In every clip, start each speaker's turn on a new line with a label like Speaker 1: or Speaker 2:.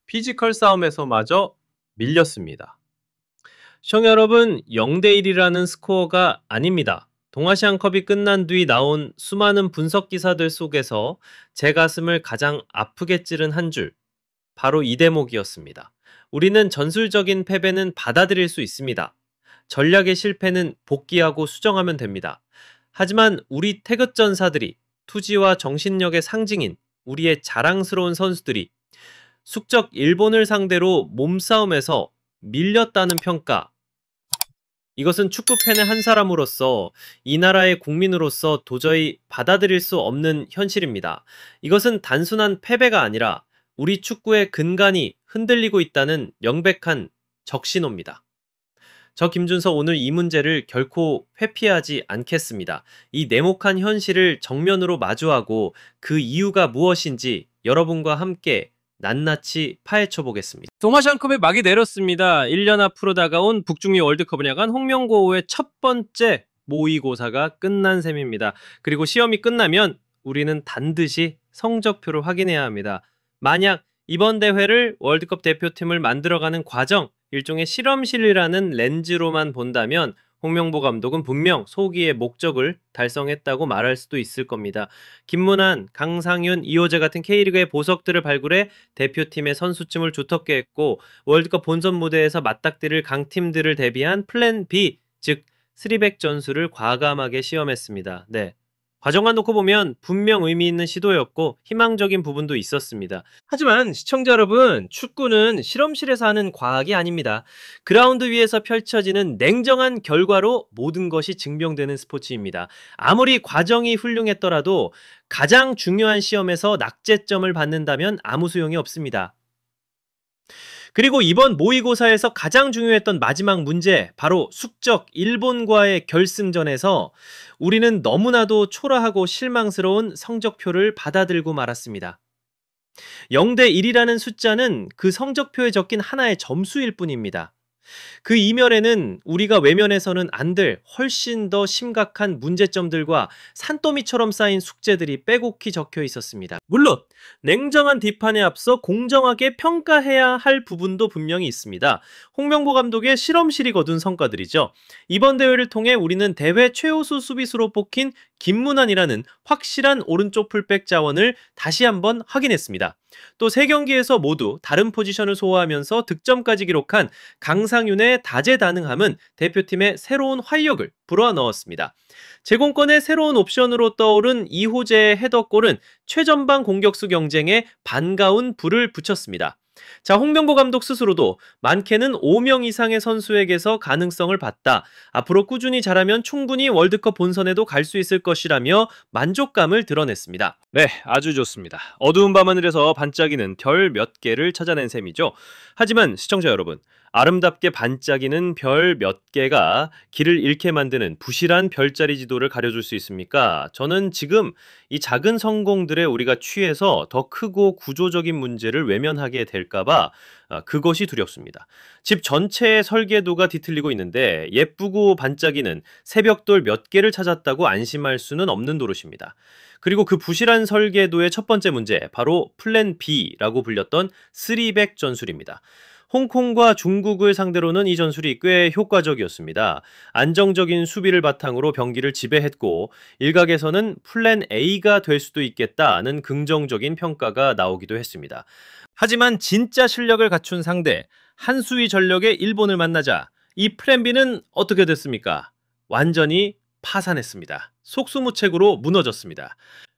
Speaker 1: 피지컬 싸움에서마저 밀렸습니다. 시청자 여러분, 0대1이라는 스코어가 아닙니다. 동아시안컵이 끝난 뒤 나온 수많은 분석 기사들 속에서 제 가슴을 가장 아프게 찌른 한 줄, 바로 이 대목이었습니다. 우리는 전술적인 패배는 받아들일 수 있습니다. 전략의 실패는 복귀하고 수정하면 됩니다. 하지만 우리 태극전사들이, 투지와 정신력의 상징인 우리의 자랑스러운 선수들이 숙적 일본을 상대로 몸싸움에서 밀렸다는 평가, 이것은 축구팬의 한 사람으로서, 이 나라의 국민으로서 도저히 받아들일 수 없는 현실입니다. 이것은 단순한 패배가 아니라 우리 축구의 근간이 흔들리고 있다는 명백한 적신호입니다. 저 김준서, 오늘 이 문제를 결코 회피하지 않겠습니다. 이 냉혹한 현실을 정면으로 마주하고 그 이유가 무엇인지 여러분과 함께 낱낱이 파헤쳐 보겠습니다. 동아시안컵의 막이 내렸습니다. 1년 앞으로 다가온 북중미 월드컵을 향한 홍명보의 첫 번째 모의고사가 끝난 셈입니다. 그리고 시험이 끝나면 우리는 반드시 성적표를 확인해야 합니다. 만약 이번 대회를 월드컵 대표팀을 만들어가는 과정, 일종의 실험실이라는 렌즈로만 본다면 홍명보 감독은 분명 소기의 목적을 달성했다고 말할 수도 있을 겁니다. 김문환, 강상윤, 이호재 같은 K리그의 보석들을 발굴해 대표팀의 선수층을 두텁게 했고, 월드컵 본선 무대에서 맞닥뜨릴 강팀들을 대비한 플랜 B, 즉 쓰리백 전술을 과감하게 시험했습니다. 네. 과정만 놓고 보면 분명 의미 있는 시도였고 희망적인 부분도 있었습니다. 하지만 시청자 여러분, 축구는 실험실에서 하는 과학이 아닙니다. 그라운드 위에서 펼쳐지는 냉정한 결과로 모든 것이 증명되는 스포츠입니다. 아무리 과정이 훌륭했더라도 가장 중요한 시험에서 낙제점을 받는다면 아무 소용이 없습니다. 그리고 이번 모의고사에서 가장 중요했던 마지막 문제, 바로 숙적 일본과의 결승전에서 우리는 너무나도 초라하고 실망스러운 성적표를 받아들고 말았습니다. 0대1이라는 숫자는 그 성적표에 적힌 하나의 점수일 뿐입니다. 그 이면에는 우리가 외면해서는 안 될 훨씬 더 심각한 문제점들과 산더미처럼 쌓인 숙제들이 빼곡히 적혀 있었습니다. 물론 냉정한 비판에 앞서 공정하게 평가해야 할 부분도 분명히 있습니다. 홍명보 감독의 실험실이 거둔 성과들이죠. 이번 대회를 통해 우리는 대회 최우수 수비수로 뽑힌 김문환이라는 확실한 오른쪽 풀백 자원을 다시 한번 확인했습니다. 또 3경기에서 모두 다른 포지션을 소화하면서 득점까지 기록한 강상윤의 다재다능함은 대표팀의 새로운 활력을 불어넣었습니다. 제공권의 새로운 옵션으로 떠오른 이호재의 헤더골은 최전방 공격수 경쟁에 반가운 불을 붙였습니다. 자, 홍명보 감독 스스로도 많게는 5명 이상의 선수에게서 가능성을 봤다. 앞으로 꾸준히 잘하면 충분히 월드컵 본선에도 갈 수 있을 것이라며 만족감을 드러냈습니다. 네, 아주 좋습니다. 어두운 밤하늘에서 반짝이는 별 몇 개를 찾아낸 셈이죠. 하지만 시청자 여러분, 아름답게 반짝이는 별 몇 개가 길을 잃게 만드는 부실한 별자리 지도를 가려줄 수 있습니까? 저는 지금 이 작은 성공들에 우리가 취해서 더 크고 구조적인 문제를 외면하게 될까봐 그것이 두렵습니다. 집 전체의 설계도가 뒤틀리고 있는데 예쁘고 반짝이는 새벽돌 몇 개를 찾았다고 안심할 수는 없는 노릇입니다. 그리고 그 부실한 설계도의 첫 번째 문제, 바로 플랜 B라고 불렸던 쓰리백 전술입니다. 홍콩과 중국을 상대로는 이 전술이 꽤 효과적이었습니다. 안정적인 수비를 바탕으로 경기를 지배했고, 일각에서는 플랜 A가 될 수도 있겠다는 긍정적인 평가가 나오기도 했습니다. 하지만 진짜 실력을 갖춘 상대, 한수위 전력의 일본을 만나자 이 플랜 B는 어떻게 됐습니까? 완전히 파산했습니다. 속수무책으로 무너졌습니다.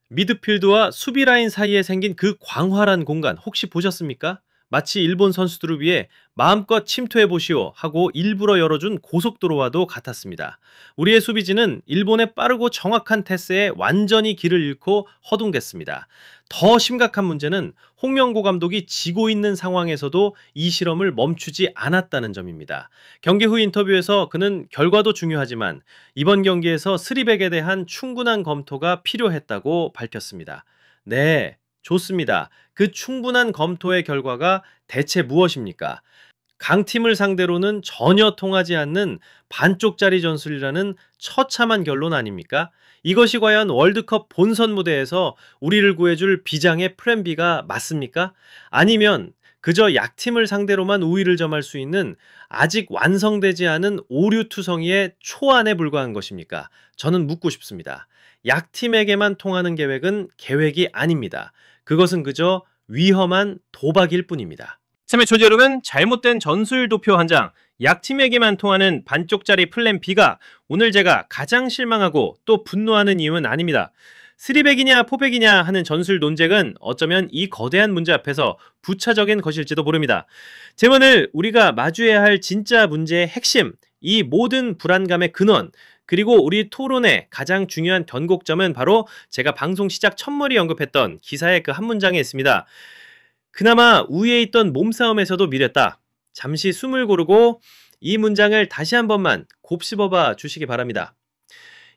Speaker 1: 미드필드와 수비 라인 사이에 생긴 그 광활한 공간 혹시 보셨습니까? 마치 일본 선수들을 위해 마음껏 침투해보시오 하고 일부러 열어준 고속도로와도 같았습니다. 우리의 수비진은 일본의 빠르고 정확한 패스에 완전히 길을 잃고 허둥댔습니다. 더 심각한 문제는 홍명보 감독이 지고 있는 상황에서도 이 실험을 멈추지 않았다는 점입니다. 경기 후 인터뷰에서 그는 결과도 중요하지만 이번 경기에서 쓰리백에 대한 충분한 검토가 필요했다고 밝혔습니다. 네, 좋습니다. 그 충분한 검토의 결과가 대체 무엇입니까? 강팀을 상대로는 전혀 통하지 않는 반쪽짜리 전술이라는 처참한 결론 아닙니까? 이것이 과연 월드컵 본선 무대에서 우리를 구해줄 비장의 플랜 B가 맞습니까? 아니면 그저 약팀을 상대로만 우위를 점할 수 있는 아직 완성되지 않은 오류투성이의 초안에 불과한 것입니까? 저는 묻고 싶습니다. 약팀에게만 통하는 계획은 계획이 아닙니다. 그것은 그저 위험한 도박일 뿐입니다.
Speaker 2: 참여 초지 여러분, 잘못된 전술 도표 한 장, 약팀에게만 통하는 반쪽짜리 플랜 B가 오늘 제가 가장 실망하고 또 분노하는 이유는 아닙니다. 3백이냐 4백이냐 하는 전술 논쟁은 어쩌면 이 거대한 문제 앞에서 부차적인 것일지도 모릅니다. 제문을 우리가 마주해야 할 진짜 문제의 핵심, 이 모든 불안감의 근원, 그리고 우리 토론의 가장 중요한 변곡점은 바로 제가 방송 시작 첫머리 언급했던 기사의 그 한 문장에 있습니다. 그나마 우위에 있던 몸싸움에서도 밀렸다. 잠시 숨을 고르고 이 문장을 다시 한 번만 곱씹어봐 주시기 바랍니다.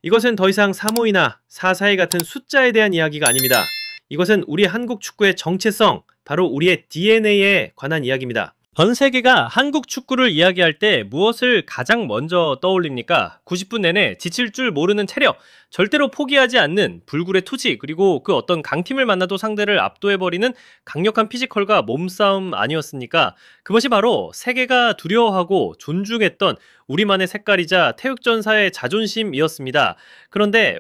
Speaker 2: 이것은 더 이상 3호이나 442 같은 숫자에 대한 이야기가 아닙니다. 이것은 우리 한국 축구의 정체성, 바로 우리의 DNA에 관한 이야기입니다. 전 세계가 한국 축구를 이야기할 때 무엇을 가장 먼저 떠올립니까? 90분 내내 지칠 줄 모르는 체력, 절대로 포기하지 않는 불굴의 투지, 그리고 그 어떤 강팀을 만나도 상대를 압도해버리는 강력한 피지컬과 몸싸움 아니었습니까? 그것이 바로 세계가 두려워하고 존중했던 우리만의 색깔이자 태극전사의 자존심이었습니다. 그런데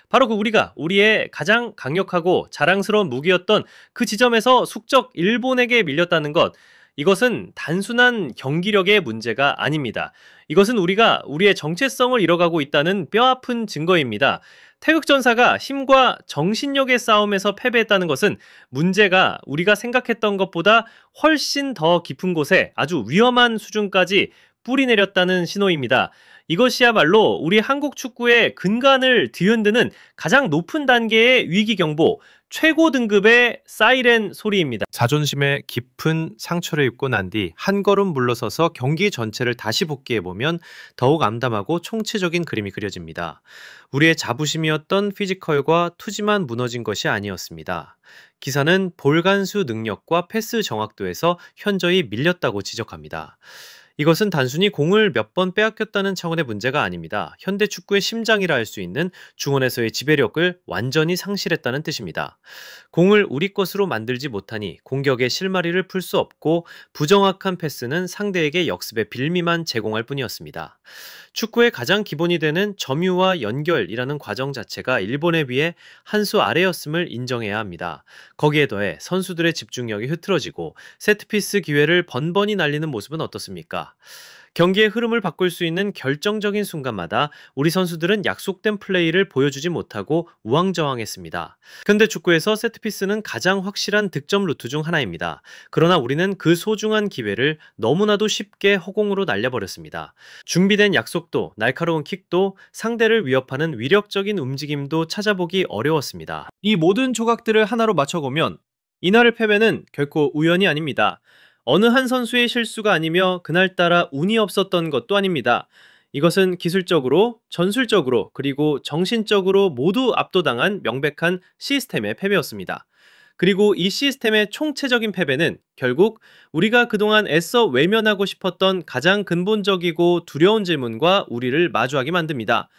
Speaker 2: 바로 우리가 우리의 가장 강력하고 자랑스러운 무기였던 그 지점에서 숙적 일본에게 밀렸다는 것, 이것은 단순한 경기력의 문제가 아닙니다. 이것은 우리가 우리의 정체성을 잃어가고 있다는 뼈아픈 증거입니다. 태극전사가 힘과 정신력의 싸움에서 패배했다는 것은 문제가 우리가 생각했던 것보다 훨씬 더 깊은 곳에 아주 위험한 수준까지 뿌리내렸다는 신호입니다. 이것이야말로 우리 한국 축구의 근간을 뒤흔드는 가장 높은 단계의 위기경보, 최고 등급의 사이렌 소리입니다.
Speaker 1: 자존심에 깊은 상처를 입고 난 뒤 한 걸음 물러서서 경기 전체를 다시 복귀해보면 더욱 암담하고 총체적인 그림이 그려집니다. 우리의 자부심이었던 피지컬과 투지만 무너진 것이 아니었습니다. 기사는 볼 간수 능력과 패스 정확도에서 현저히 밀렸다고 지적합니다. 이것은 단순히 공을 몇 번 빼앗겼다는 차원의 문제가 아닙니다. 현대 축구의 심장이라 할 수 있는 중원에서의 지배력을 완전히 상실했다는 뜻입니다. 공을 우리 것으로 만들지 못하니 공격의 실마리를 풀 수 없고 부정확한 패스는 상대에게 역습의 빌미만 제공할 뿐이었습니다. 축구의 가장 기본이 되는 점유와 연결이라는 과정 자체가 일본에 비해 한 수 아래였음을 인정해야 합니다. 거기에 더해 선수들의 집중력이 흐트러지고 세트피스 기회를 번번이 날리는 모습은 어떻습니까? 경기의 흐름을 바꿀 수 있는 결정적인 순간마다 우리 선수들은 약속된 플레이를 보여주지 못하고 우왕좌왕했습니다. 근대 축구에서 세트피스는 가장 확실한 득점 루트 중 하나입니다. 그러나 우리는 그 소중한 기회를 너무나도 쉽게 허공으로 날려버렸습니다. 준비된 약속도, 날카로운 킥도, 상대를 위협하는 위력적인 움직임도 찾아보기 어려웠습니다. 이 모든 조각들을 하나로 맞춰보면 이날의 패배는 결코 우연이 아닙니다. 어느 한 선수의 실수가 아니며 그날따라 운이 없었던 것도 아닙니다. 이것은 기술적으로, 전술적으로, 그리고 정신적으로 모두 압도당한 명백한 시스템의 패배였습니다. 그리고 이 시스템의 총체적인 패배는 결국 우리가 그동안 애써 외면하고 싶었던 가장 근본적이고 두려운 질문과 우리를 마주하게 만듭니다.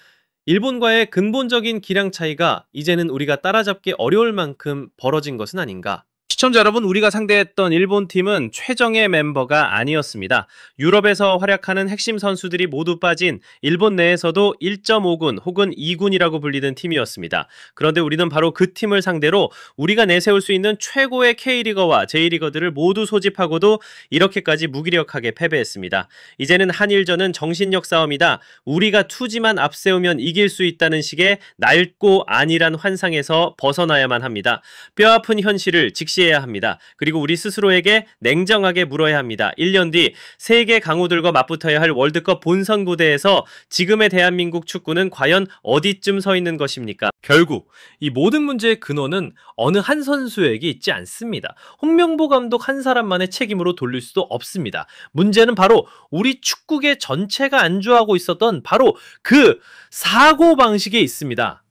Speaker 1: 일본과의 근본적인 기량 차이가 이제는 우리가 따라잡기 어려울 만큼 벌어진 것은 아닌가?
Speaker 2: 시청자 여러분, 우리가 상대했던 일본 팀은 최정예 멤버가 아니었습니다. 유럽에서 활약하는 핵심 선수들이 모두 빠진 일본 내에서도 1.5군 혹은 2군이라고 불리는 팀이었습니다. 그런데 우리는 바로 그 팀을 상대로 우리가 내세울 수 있는 최고의 K리거와 J리거들을 모두 소집하고도 이렇게까지 무기력하게 패배했습니다. 이제는 한일전은 정신력 싸움이다. 우리가 투지만 앞세우면 이길 수 있다는 식의 낡고 안일한 환상에서 벗어나야만 합니다. 뼈아픈 현실을 직시해야 합니다. 그리고 우리 스스로에게 냉정하게 물어야 합니다. 1년 뒤 세계 강호들과 맞붙어야 할 월드컵 본선 구대에서 지금의 대한민국 축구는 과연 어디쯤 서 있는 것입니까?
Speaker 1: 결국 이 모든 문제의 근원은 어느 한 선수에게 있지 않습니다. 홍명보 감독 한 사람만의 책임으로 돌릴 수도 없습니다. 문제는 바로 우리 축구계 전체가 안주하고 있었던 바로 그 사고방식에 있습니다.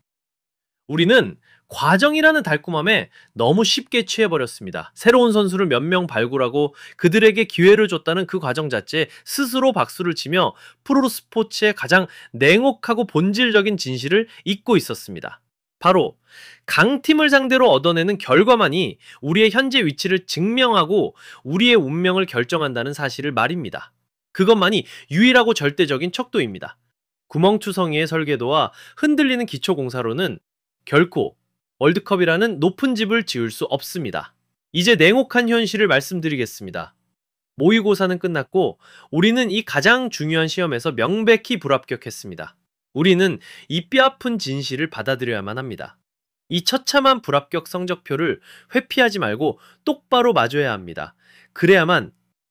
Speaker 1: 우리는 과정이라는 달콤함에 너무 쉽게 취해버렸습니다. 새로운 선수를 몇 명 발굴하고 그들에게 기회를 줬다는 그 과정 자체에 스스로 박수를 치며 프로스포츠의 가장 냉혹하고 본질적인 진실을 잊고 있었습니다. 바로 강팀을 상대로 얻어내는 결과만이 우리의 현재 위치를 증명하고 우리의 운명을 결정한다는 사실을 말입니다. 그것만이 유일하고 절대적인 척도입니다. 구멍투성이의 설계도와 흔들리는 기초공사로는 결코 월드컵이라는 높은 집을 지을 수 없습니다. 이제 냉혹한 현실을 말씀드리겠습니다. 모의고사는 끝났고 우리는 이 가장 중요한 시험에서 명백히 불합격했습니다. 우리는 이 뼈아픈 진실을 받아들여야만 합니다. 이 처참한 불합격 성적표를 회피하지 말고 똑바로 마줘야 합니다.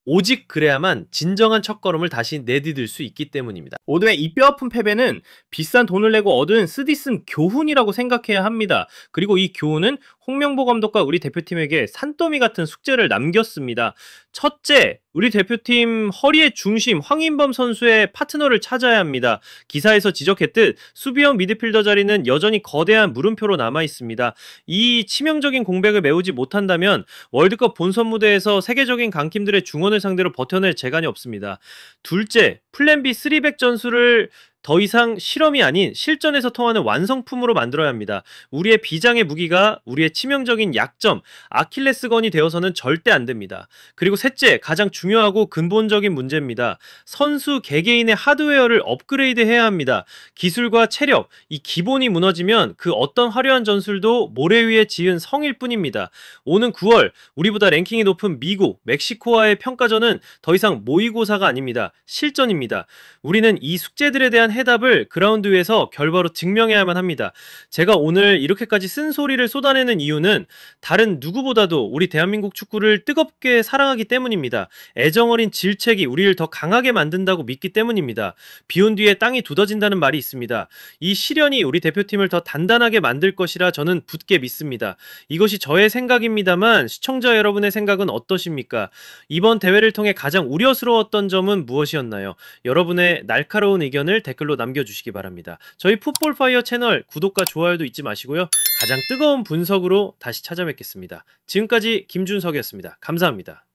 Speaker 1: 오직 그래야만 진정한 첫걸음을 다시 내디딜 수 있기 때문입니다.
Speaker 3: 오늘의 이 뼈아픈 패배는 비싼 돈을 내고 얻은 쓰디쓴 교훈이라고 생각해야 합니다. 그리고 이 교훈은 홍명보 감독과 우리 대표팀에게 산더미 같은 숙제를 남겼습니다. 첫째, 우리 대표팀 허리의 중심 황인범 선수의 파트너를 찾아야 합니다. 기사에서 지적했듯 수비형 미드필더 자리는 여전히 거대한 물음표로 남아 있습니다. 이 치명적인 공백을 메우지 못한다면 월드컵 본선 무대에서 세계적인 강팀들의 중원을 상대로 버텨낼 재간이 없습니다. 둘째, 플랜 B 3백 전술을 더 이상 실험이 아닌 실전에서 통하는 완성품으로 만들어야 합니다. 우리의 비장의 무기가 우리의 치명적인 약점, 아킬레스건이 되어서는 절대 안 됩니다. 그리고 셋째, 가장 중요하고 근본적인 문제입니다. 선수 개개인의 하드웨어를 업그레이드 해야 합니다. 기술과 체력, 이 기본이 무너지면 그 어떤 화려한 전술도 모래 위에 지은 성일 뿐입니다. 오는 9월 우리보다 랭킹이 높은 미국, 멕시코와의 평가전은 더 이상 모의고사가 아닙니다. 실전입니다. 우리는 이 숙제들에 대한 해답을 그라운드 위에서 결과로 증명해야만 합니다. 제가 오늘 이렇게까지 쓴소리를 쏟아내는 이유는 다른 누구보다도 우리 대한민국 축구를 뜨겁게 사랑하기 때문입니다. 애정어린 질책이 우리를 더 강하게 만든다고 믿기 때문입니다. 비온 뒤에 땅이 두더진다는 말이 있습니다. 이 시련이 우리 대표팀을 더 단단하게 만들 것이라 저는 굳게 믿습니다. 이것이 저의 생각입니다만 시청자 여러분의 생각은 어떠십니까? 이번 대회를 통해 가장 우려스러웠던 점은 무엇이었나요? 여러분의 날카로운 의견을 댓글로 남겨주시기 바랍니다. 저희 풋볼파이어 채널 구독과 좋아요도 잊지 마시고요. 가장 뜨거운 분석으로 다시 찾아뵙겠습니다. 지금까지 김준석이었습니다. 감사합니다.